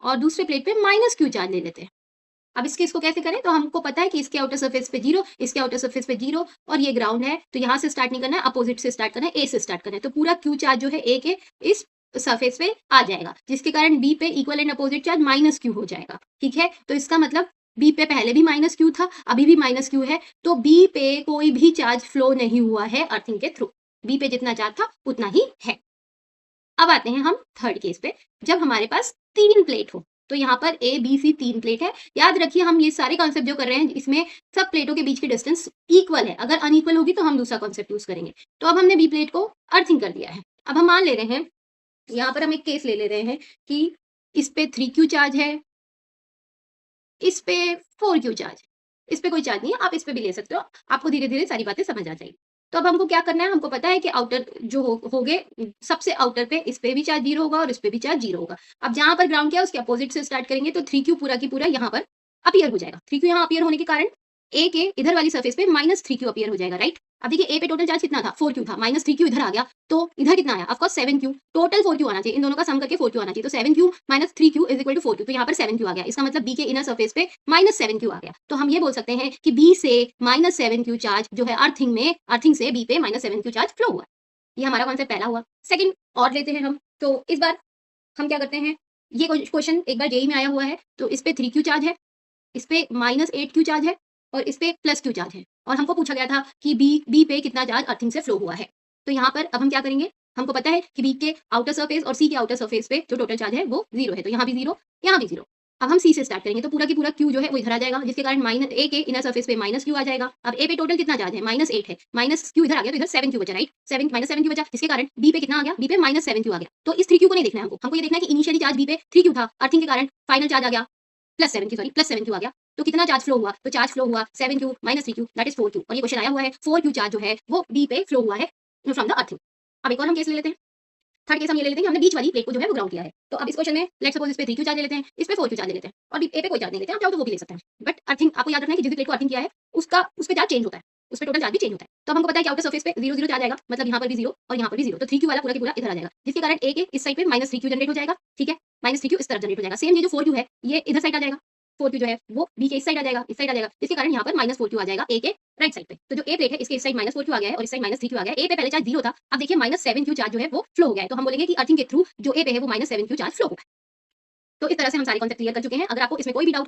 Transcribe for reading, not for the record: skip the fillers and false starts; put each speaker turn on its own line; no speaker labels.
और दूसरे प्लेट पे माइनस क्यू चार्ज ले लेते हैं। अब इसको कैसे करें, तो हमको पता है कि इसके आउटर सरफेस पे 0, इसके आउटर सरफेस पे 0 और ये ग्राउंड है, तो यहाँ से स्टार्ट नहीं करना है, अपोजिट से स्टार्ट करना है, ए से स्टार्ट करना है। तो पूरा क्यू चार्ज जो है ए के इस सरफेस पे आ जाएगा, जिसके कारण बी पे equal and opposite charge minus Q हो जाएगा। ठीक है, तो इसका मतलब बी पे पहले भी माइनस क्यू था, अभी भी माइनस क्यू है, तो बी पे कोई भी चार्ज फ्लो नहीं हुआ है अर्थिंग के थ्रू। बी पे जितना चार्ज था उतना ही है। अब आते हैं हम थर्ड केस पे, जब हमारे पास 3 प्लेट हो। तो यहाँ पर ए बी सी 3 प्लेट है। याद रखिए हम ये सारे कॉन्सेप्ट जो कर रहे हैं इसमें सब प्लेटों के बीच की डिस्टेंस इक्वल है, अगर अनइक्वल होगी तो हम दूसरा कॉन्सेप्ट यूज करेंगे। तो अब हमने बी प्लेट को अर्थिंग कर दिया है। अब हम मान ले रहे हैं, यहाँ पर हम एक केस ले रहे हैं कि इस पे 3Q चार्ज है, इस पे 4Q चार्ज, इस पे कोई चार्ज नहीं है, आप इस पे भी ले सकते हो, आपको धीरे धीरे सारी बातें समझ आ जाएगी। तो अब हमको क्या करना है, हमको पता है कि आउटर जो होगे सबसे आउटर पे इस पे भी चार्ज 0 होगा और इस पे भी चार्ज 0 होगा। अब जहां पर ग्राउंड किया उसके अपोजिट से स्टार्ट करेंगे तो 3Q पूरा की पूरा यहाँ पर अपीयर हो जाएगा। 3Q यहाँ अपीयर होने के कारण ए के इधर वाली सरफेस पे -3Q अपीयर हो जाएगा, राइट। अब देखिए ए पे टोटल चार्ज कितना था, 4Q था, -3Q इधर आ गया, तो इधर कितना आया, of course 7Q, total 4Q आना चाहिए, इन दोनों का सम करके 4Q आना चाहिए, तो 7Q - 3Q = 4Q, तो यहाँ पर 7Q आ गया। इसका मतलब बी के इनर सरफेस पे -7Q आ गया। तो हम ये बोल सकते हैं कि बी से -7Q चार्ज जो है अर्थिंग से बी पे -7Q चार्ज फ्लो हुआ। ये हमारा कॉन्सेप्ट पहला हुआ। सेकंड और लेते हैं हम, तो इस बार हम क्या करते हैं, ये क्वेश्चन एक बार जेई में आया हुआ है, तो इस पे 3Q चार्ज है, इस पे -8Q चार्ज है और इस पे +Q चार्ज है, और हमको पूछा गया था कि बी पे कितना चार्ज अर्थिंग से फ्लो हुआ है। तो यहाँ पर अब हम क्या करेंगे, हमको पता है कि बी के आउटर सरफेस और सी के आउटर सरफेस पे जो टोटल चार्ज है वो 0 है, तो यहाँ भी 0, यहाँ भी 0। अब हम सी से स्टार्ट करेंगे, तो पूरा की पूरा क्यू जो है वो इधर आ जाएगा, जिसके कारण ए के इनर सरफेस पे -Q आ जाएगा। अब ए पे टोटल कितना चार्ज है, -8 है, -Q इधर आ गया, तो इधर 7Q बचा, राइट, -7Q बचा, जिसके कारण बी पे कितना आ गया, बी पे -7Q आ गया। तो इस 3Q को नहीं देखना है हमको ये देखना है कि इनिशियली चार्ज बी पे 3Q था, अर्थिंग के कारण फाइनल चार्ज आ गया +7Q आ गया, तो कितना चार्ज फ्लो हुआ, तो चार्ज फ्लो हुआ 7Q - 3Q that is 4Q, और ये क्वेश्चन आया हुआ है 4Q चार्ज जो है वो बी पे फ्लो हुआ है फ्रॉम द अर्थिंग। अब एक और हम केस ले लेते हैं, थर्ड केस हम ये ले लेते हैं कि हमने बीच वाली प्लेट को जो है वो ग्राउंड किया है। तो अब इस क्वेश्चन में लेट्स सपोज इस पे 3Q चार्ज ले लेते हैं, इस पे 4Q चार्ज ले लेते हैं, और ए पे कोई चार्ज नहीं लेते हैं, आप चाहो तो वो भी ले सकते हैं। बट अर्थिंग आपको याद रखना है कि जिस प्लेट को अर्थिंग किया है उस पे चार्ज चेंज होता है, उस पे टोटल चार्ज भी चेंज होता है। तो हमको पता है कि आउटर सरफेस पे 0 0 चार्ज आएगा, मतलब यहाँ पर भी 0 और यहाँ पर भी 0, तो 3Q वाला पूरा की पूरा इधर आ जाएगा, जिसके कारण ए के इस साइड पे -3Q जनरेट हो जाएगा। ठीक है, -3Q इस तरफ जनरेट हो जाएगा। सेम ये जो 4Q है ये इधर साइड आ जाएगा, 4Q जो है वो बी के इस साइड आ जाएगा, इस साइड आ जाएगा, जिसके कारण यहाँ पर -4Q आ जाएगा ए के राइट साइड पे। तो जो ए प्लेट है इसके इस साइड -4Q आ गया है और इस साइड -3Q आ गया है। ए पे पहले चार्ज 0 था, अब देखिए -7Q चार्ज जो है वो फ्लो हो गया है, तो हम बोलेंगे कि अर्थिंग के थ्रू जो ए पे है वो -7Q चार्ज फ्लो हुआ है। तो इस तरह से हम सारे कॉन्सेप्ट क्लियर कर चुके हैं। अगर आपको इसमें कोई भी डाउट